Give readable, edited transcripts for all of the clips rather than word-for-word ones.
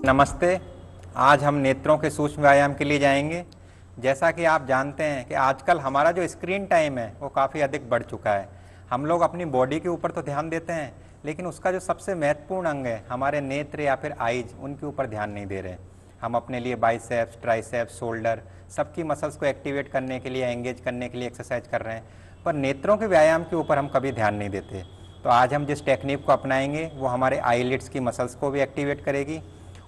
नमस्ते। आज हम नेत्रों के सूक्ष्म व्यायाम के लिए जाएंगे। जैसा कि आप जानते हैं कि आजकल हमारा जो स्क्रीन टाइम है वो काफ़ी अधिक बढ़ चुका है। हम लोग अपनी बॉडी के ऊपर तो ध्यान देते हैं, लेकिन उसका जो सबसे महत्वपूर्ण अंग है हमारे नेत्र या फिर आइज, उनके ऊपर ध्यान नहीं दे रहे। हम अपने लिए बाइसेप्स, ट्राइसेप्स, शोल्डर, सबकी मसल्स को एक्टिवेट करने के लिए, एंगेज करने के लिए एक्सरसाइज कर रहे हैं, पर नेत्रों के व्यायाम के ऊपर हम कभी ध्यान नहीं देते। तो आज हम जिस टेक्निक को अपनाएंगे वो हमारे आईलिड्स की मसल्स को भी एक्टिवेट करेगी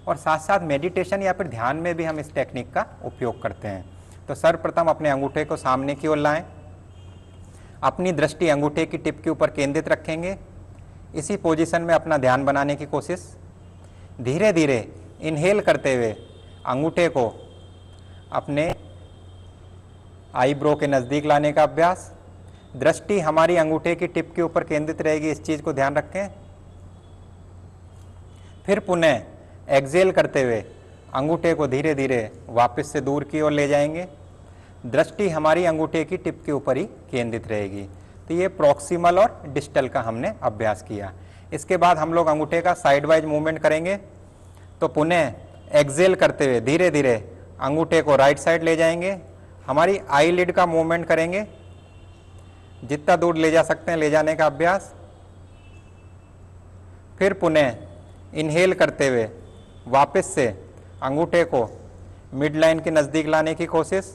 और साथ साथ मेडिटेशन या फिर ध्यान में भी हम इस टेक्निक का उपयोग करते हैं। तो सर्वप्रथम अपने अंगूठे को सामने की ओर लाएं, अपनी दृष्टि अंगूठे की टिप के ऊपर केंद्रित रखेंगे। इसी पोजीशन में अपना ध्यान बनाने की कोशिश। धीरे धीरे इनहेल करते हुए अंगूठे को अपने आईब्रो के नज़दीक लाने का अभ्यास। दृष्टि हमारी अंगूठे की टिप के ऊपर केंद्रित रहेगी, इस चीज़ को ध्यान रखें। फिर पुनः एक्सेल करते हुए अंगूठे को धीरे धीरे वापस से दूर की ओर ले जाएंगे। दृष्टि हमारी अंगूठे की टिप के ऊपर ही केंद्रित रहेगी। तो ये प्रॉक्सिमल और डिस्टल का हमने अभ्यास किया। इसके बाद हम लोग अंगूठे का साइड वाइज मूवमेंट करेंगे। तो पुनः एक्सेल करते हुए धीरे धीरे अंगूठे को राइट साइड ले जाएंगे। हमारी आई लिड का मूवमेंट करेंगे, जितना दूर ले जा सकते हैं ले जाने का अभ्यास। फिर पुनः इनहेल करते हुए वापस से अंगूठे को मिड लाइन के नज़दीक लाने की कोशिश।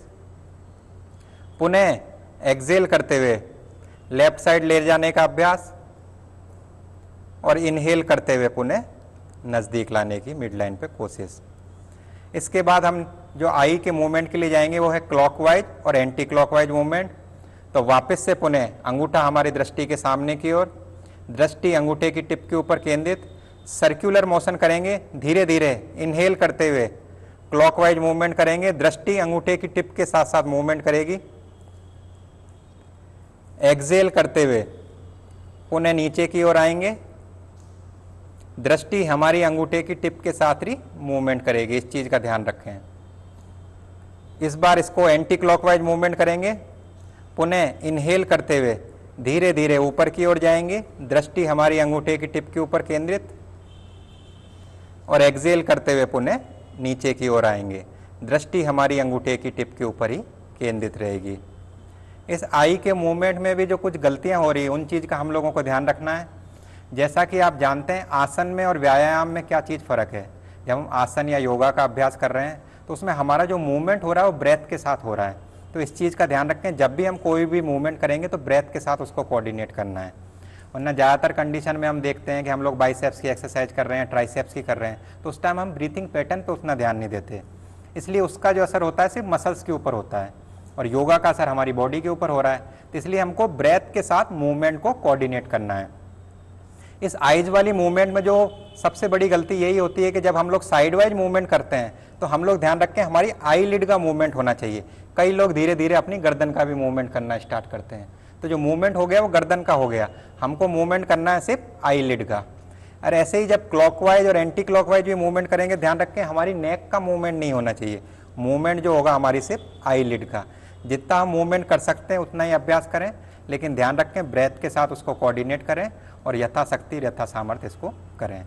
पुनः एक्सेल करते हुए लेफ्ट साइड ले जाने का अभ्यास और इनहेल करते हुए पुनः नज़दीक लाने की मिड लाइन पे कोशिश। इसके बाद हम जो आई के मूवमेंट के लिए जाएंगे वो है क्लॉकवाइज और एंटी क्लॉकवाइज मूवमेंट। तो वापस से पुनः अंगूठा हमारी दृष्टि के सामने की ओर, दृष्टि अंगूठे की टिप के ऊपर केंद्रित, सर्कुलर मोशन करेंगे। धीरे धीरे इनहेल करते हुए क्लॉकवाइज मूवमेंट करेंगे, दृष्टि अंगूठे की टिप के साथ साथ मूवमेंट करेगी। एक्सेल करते हुए पुनः नीचे की ओर आएंगे, दृष्टि हमारी अंगूठे की टिप के साथ ही मूवमेंट करेगी, इस चीज का ध्यान रखें। इस बार इसको एंटी क्लॉकवाइज मूवमेंट करेंगे। पुनः इनहेल करते हुए धीरे धीरे ऊपर की ओर जाएंगे, दृष्टि हमारी अंगूठे की टिप के ऊपर केंद्रित, और एक्सेल करते हुए पुनः नीचे की ओर आएंगे, दृष्टि हमारी अंगूठे की टिप के ऊपर ही केंद्रित रहेगी। इस आई के मूवमेंट में भी जो कुछ गलतियां हो रही है उन चीज़ का हम लोगों को ध्यान रखना है। जैसा कि आप जानते हैं आसन में और व्यायाम में क्या चीज़ फ़र्क है। जब हम आसन या योगा का अभ्यास कर रहे हैं तो उसमें हमारा जो मूवमेंट हो रहा है वो ब्रेथ के साथ हो रहा है। तो इस चीज़ का ध्यान रखें, जब भी हम कोई भी मूवमेंट करेंगे तो ब्रेथ के साथ उसको कोऑर्डिनेट करना है। वरना ज़्यादातर कंडीशन में हम देखते हैं कि हम लोग बाइसेप्स की एक्सरसाइज कर रहे हैं, ट्राइसेप्स की कर रहे हैं, तो उस टाइम हम ब्रीथिंग पैटर्न पे उतना ध्यान नहीं देते, इसलिए उसका जो असर होता है सिर्फ मसल्स के ऊपर होता है और योगा का असर हमारी बॉडी के ऊपर हो रहा है। तो इसलिए हमको ब्रेथ के साथ मूवमेंट को कोऑर्डिनेट करना है। इस आइज वाली मूवमेंट में जो सबसे बड़ी गलती यही होती है कि जब हम लोग साइड वाइज मूवमेंट करते हैं तो हम लोग ध्यान रखें हमारी आई लिड का मूवमेंट होना चाहिए। कई लोग धीरे धीरे अपनी गर्दन का भी मूवमेंट करना स्टार्ट करते हैं, तो जो मूवमेंट हो गया वो गर्दन का हो गया, हमको मूवमेंट करना है सिर्फ आई लिड का। और ऐसे ही जब क्लॉकवाइज और एंटी क्लॉकवाइज भी मूवमेंट करेंगे, ध्यान रखें हमारी नेक का मूवमेंट नहीं होना चाहिए, मूवमेंट जो होगा हमारी सिर्फ आई लिड का। जितना हम मूवमेंट कर सकते हैं उतना ही अभ्यास करें, लेकिन ध्यान रखें ब्रेथ के साथ उसको कोऑर्डिनेट करें और यथाशक्ति यथा सामर्थ्य इसको करें।